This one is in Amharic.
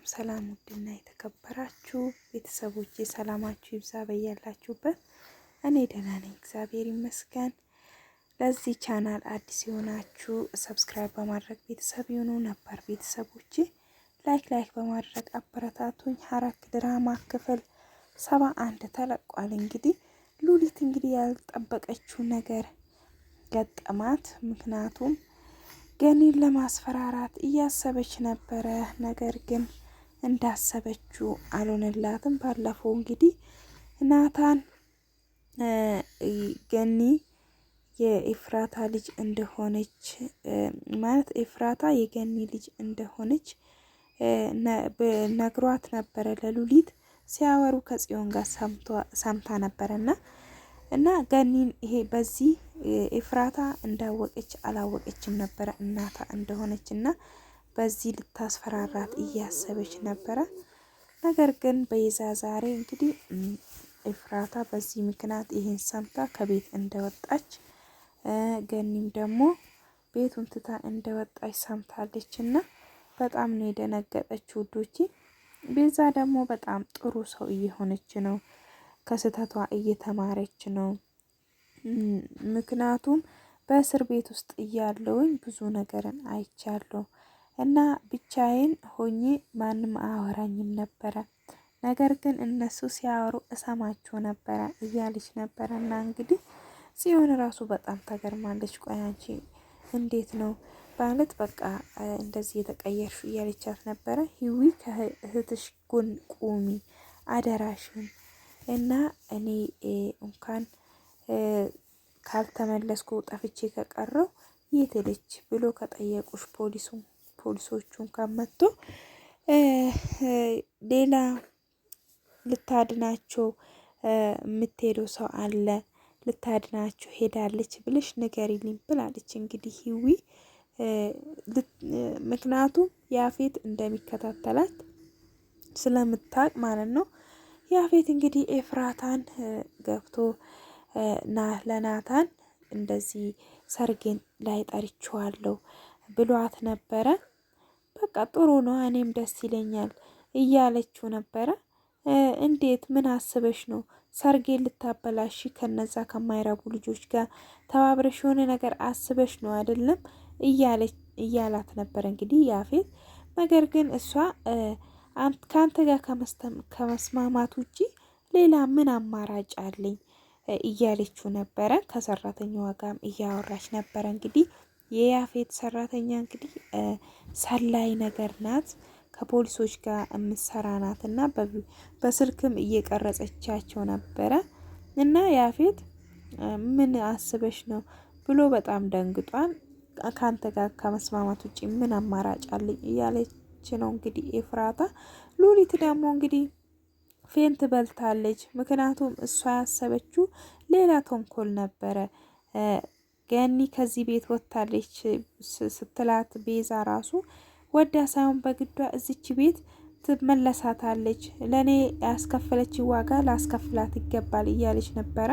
ሰላም ውድና የተከበራችሁ ቤተሰቦቼ ሰላማችሁ ይብዛ በያላችሁበት። እኔ ደህና ነኝ፣ እግዚአብሔር ይመስገን። ለዚህ ቻናል አዲስ የሆናችሁ ሰብስክራይብ በማድረግ ቤተሰብ ይሁኑ። ነባር ቤተሰቦቼ ላይክ በማድረግ አበረታቱኝ። ሐረግ ድራማ ክፍል 71 ተለቋል። እንግዲህ ሉሊት ያልጠበቀችው ነገር ገጠማት። ምክንያቱም ገኒን ለማስፈራራት እያሰበች ነበረ። ነገር ግን እንዳሰበችው አልሆነላትም። ባለፈው ናታን ገኒ የኤፍራታ ልጅ እንደሆነች ማለት ኤፍራታ የገኒ ልጅ እንደሆነች ነግሯት ነበረ ለሉሊት ሲያወሩ ከጽዮን ጋር ሰምታ ነበረና እና ገኒን ይሄ በዚህ ኤፍራታ እንዳወቀች አላወቀችም ነበረ እናታ እንደሆነች እና በዚህ ልታስፈራራት እያሰበች ነበረ። ነገር ግን በይዛ ዛሬ ኤፍራታ በዚህ ምክንያት ይሄን ሰምታ ከቤት እንደወጣች ገኒም ደግሞ ቤቱን ትታ እንደወጣች ሰምታለች እና በጣም ነው የደነገጠችው ውዶቼ። ቤዛ ደግሞ በጣም ጥሩ ሰው እየሆነች ነው፣ ከስተቷ እየተማረች ነው። ምክንያቱም በእስር ቤት ውስጥ እያለውኝ ብዙ ነገርን አይቻለሁ እና ብቻዬን ሆኜ ማንም አያወራኝም ነበረ፣ ነገር ግን እነሱ ሲያወሩ እሰማቸው ነበረ እያለች ነበረ። እና ጽዮን ራሱ በጣም ተገርማለች። ቆይ አንቺ እንዴት ነው ማለት በቃ እንደዚህ የተቀየርሽ እያለቻት ነበረ። ሂዊ ከእህትሽ ጎን ቁሚ አደራሽን እና እኔ እንኳን ካልተመለስኩ ጠፍቼ ከቀረው የት ሄደች ብሎ ከጠየቁሽ ፖሊሶቹን ከመጥቶ ሌላ ልታድናቸው የምትሄደው ሰው አለ፣ ልታድናቸው ሄዳለች ብለሽ ንገሪልኝ ብላለች። ሂዊ ምክንያቱም ያፌት እንደሚከታተላት ስለምታውቅ ማለት ነው። ያፌት ኤፍራታን ገብቶ ለናታን እንደዚህ ሰርጌን ላይ ጠርቼዋለሁ ብሏት ነበረ። በቃ ጥሩ ነው እኔም ደስ ይለኛል እያለችው ነበረ። እንዴት ምን አስበሽ ነው ሰርጌን ልታበላሽ ከነዛ ከማይረቡ ልጆች ጋር ተባብረሽ የሆነ ነገር አስበሽ ነው አይደለም እያላት ነበረ ያፌት። ነገር ግን እሷ ከአንተ ጋር ከመስማማት ውጪ ሌላ ምን አማራጭ አለኝ እያለችው ነበረ። ከሰራተኛዋ ጋርም እያወራች ነበረ። የያፌት ሰራተኛ ሰላይ ነገር ናት፣ ከፖሊሶች ጋር የምትሰራ ናት እና በስልክም እየቀረጸቻቸው ነበረ። እና ያፌት ምን አስበሽ ነው ብሎ በጣም ደንግጧል። ከአንተ ጋር ከመስማማት ውጭ ምን አማራጭ አለኝ እያለች ነው ኤፍራታ። ሉሊት ደግሞ ፌንት በልታለች። ምክንያቱም እሷ ያሰበችው ሌላ ተንኮል ነበረ። ገኒ ከዚህ ቤት ወጥታለች ስትላት ቤዛ ራሱ ወዳ ሳይሆን በግዷ እዚች ቤት ትመለሳታለች፣ ለእኔ ያስከፈለች ዋጋ ላስከፍላት ይገባል እያለች ነበረ።